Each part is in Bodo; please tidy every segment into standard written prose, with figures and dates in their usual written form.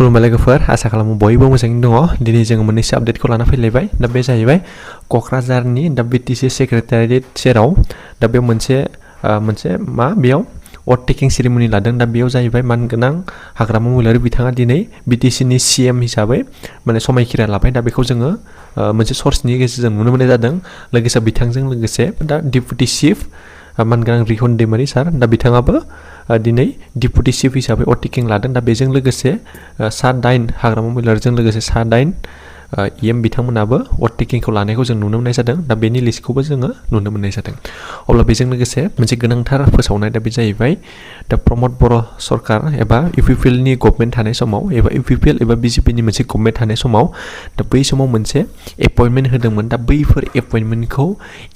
खुलुमबाय लोगोफोर आसा खालामो बयबो मोजाङैनो दङ दिनै जोङो मोननैसो आपडेटखौ लाना फैलायबाय दा बे जाहैबाय कक्राझारनि दा BTC सेक्रेटारियेट सेराव दा बे मोनसे बेयाव अथ टेकिं सेरेमनि लादों दा बेयाव जाहैबाय मानगोनां हाग्रामा महिलारि बिथाङा दिनै BTC नि CM हिसाबै माने समायखिरा लाबाय दा बेखौ जोङो मोनसे सर्सनि गेजेरजों नुनो मोननाय जादों लोगोसे बिथांजों लोगोसे दा डिपुटि चिफ मानगोनां रिहन दैमारि सार दा बिथाङाबो दिनै डिपुटि चिफ हिसाबै अथ टेकिं लादों दा बेजों लोगोसे सा 9 हाग्रामा महिलारिजों लोगोसे सा 9 EM बिथांमोनाबो अथ टेकिंखौ लानायखौ जों नुनो मोननाय जादों दा बेनि लिस्टखौबो जोङो नुनो मोननाय जादों अब्ला बेजों लोगोसे मोनसे गोनांथार फोसावनाय दा बे जाहैबाय दा प्रमद बर' सरकार एबा UPPL नि गभर्नमेन्ट थानाय समाव एबा UPPL एबा BJP नि मोनसे गभर्नमेन्ट थानाय समाव दा बै समाव मोनसे एपइन्टमेन्ट होदोंमोन दा बैफोर एपइन्टमेन्टखौ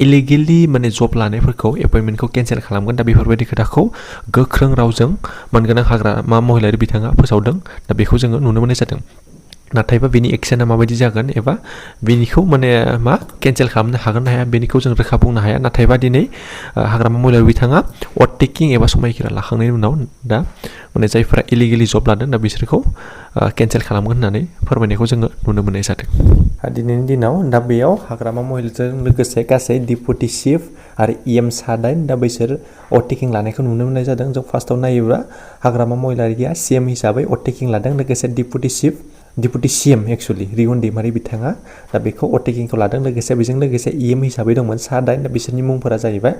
इलिगेलि माने जब लानायफोरखौ एपइन्टमेन्टखौ केन्सेल खालामगोन दा बेफोरबायदि खोथाखौ गोख्रों रावजों मानगोनां हाग्रामा महिलारि बिथाङा फोसावदों दा बेखौ जोङो नुनो मोननाय जादों नाथायबा बेनि एक्सना माबायदि जागोन एबा बेनिखौ माने केन्सेल खालामनो हागोन ना हाया बेनिखौ जों रोखा बुंनो हाया नाथायबा दिनै हाग्रामा महिलारि बिथाङा अथ टेकिं एबा समायखिरा लाखांनायनि उनाव दा माने जायफोरा इलिगेलि जब लादों दा बिसोरखौ केन्सेल खालामगोन होननानै फोरमायनायखौ जोङो नुनो मोननाय जादों दिनैनि दिनाव दा बेयाव हाग्रामा महिलारिजों लोगोसे गासै डिपुटि चिफ आरो EM सा 9 दा बैसोर अथ टेकिं लानायखौ नुनो मोननाय जादों जों फार्स्टआव नायोब्ला हाग्रामा महिलारिया CM हिसाबै अथ टेकिं लादों लोगोसे डिपुटि CM एक्चुअली रिहन दैमारि बिथाङा दा बेखौ अथ टेकिंखौ लादों लोगोसे बेजों लोगोसे EM हिसाबै दंमोन सा 9 दा बिसोरनि मुंफोरा जाहैबाय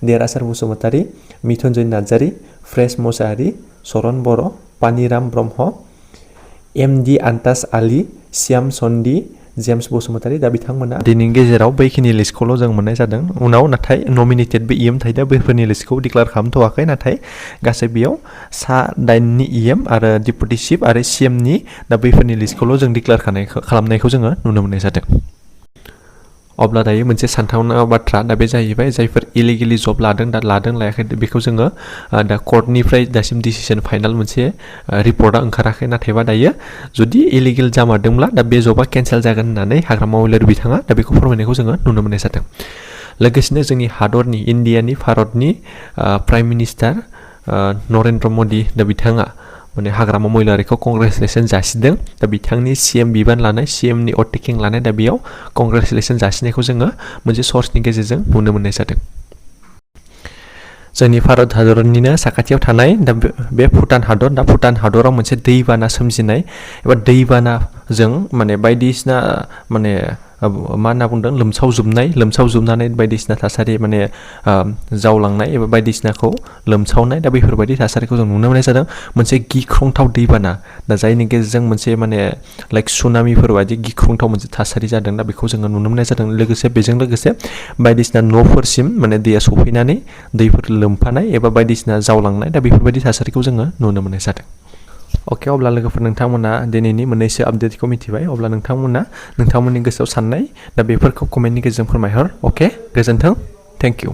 देरहासार बसुमतारी मिथुनजय नार्जारी फ्रेस मोसाहारी सरन बर' पानिराम ब्रह्म MD आन्तास आली श्याम चन्दी जेम्स बसुमतारी दा बिथांमोना दिनैनि गेजेराव बैखिनि लिस्टखौल' जों मोननाय जादों उनाव नाथाय नमिनेटेड बे EM थायो दा बैफोरनि लिस्टखौ डिक्लेयार खालामथ'वाखै नाथाय गासै बेयाव सा 9 नि EM आरो डिपुटि चिफ आरो CM नि दा बैफोरनि लिस्टखौल' जों डिक्लेयार खालामनायखौ जोङो नुनो मोननाय जादों अब्ला दायो मोनसे सानथावना बाथ्रा दा बे जाहैबाय जायफोर इलिगेलि जब लादों दा लादों लायाखै बेखौ जोङो दा कर्टनिफ्राय दासिम डिसिसन फाइनाल मोनसे रिपर्टआ ओंखाराखै नाथायबा दायो जुदि इलिगेल जामारदोंब्ला दा बे जबा केन्सेल जागोन होननानै हाग्रामा महिलारि बिथाङा दा बेखौ फोरमायनायखौ जोङो नुनो मोननाय जादों लोगोसेनो जोंनि हादरनि इन्डियानि भारतनि प्राइम मिनिस्टार नरेन्द्र मदि दा बिथाङा माने हाग्रामा महिलारिखौ कंग्रेचुलेसन जासिदों दा बिथांनि CM बिबान लानाय CM नि अथ टेकिं लानाय दा बेयाव कंग्रेचुलेसन जासिनायखौ जोङो मोनसे सर्सनि गेजेरजों नुनो मोननाय जादों जोंनि भारत हादरनिनो साखाथियाव थानाय दा बे भुटान हादर दा भुटान हादराव मोनसे दैबाना सोमजिनाय एबा दैबानाजों माने बायदिसिना माने मा होनना बुंदों लोमसावजोबनानै बायदिसिना थासारि माने जावलांनाय एबा बायदिसिनाखौ लोमसावनाय दा बेफोरबायदि थासारिखौ जों नुनो मोननाय जादों मोनसे गिख्रंथाव दैबाना दा जायनि गेजेरजों मोनसे माने लाइक सुनामिफोर बायदि गिख्रंथाव मोनसे थासारि जादों दा बेखौ जोङो नुनो मोननाय जादों लोगोसे बेजों लोगोसे बायदिसिना न'फोरसिम माने दैया सफैनानै दैफोर लोमफानाय एबा बायदिसिना जावलांनाय दा बेफोरबायदि थासारिखौ जोङो नुनो मोननाय जादों अके अब्ला लोगोफोर नोंथांमोना दिनैनि मोननैसो आपडेटखौ मिथिबाय अब्ला नोंथांमोना नोंथांमोननि गोसोआव साननाय दा बेफोरखौ कमेन्टनि गेजेरजों फोरमायहर अके गोजोन्थों थेंक इउ